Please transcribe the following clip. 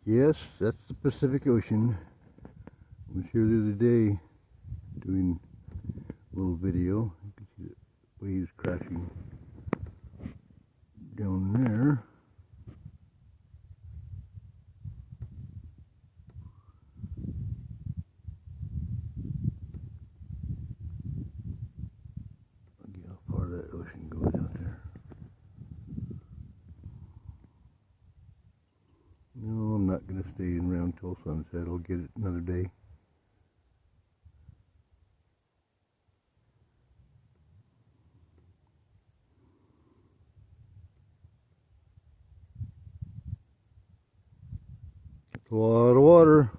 Yes, that's the Pacific Ocean. I was here the other day doing a little video. You can see the waves crashing down there. Look at how far that ocean goes out there. No, I'm not going to stay around till sunset. I'll get it another day. It's a lot of water.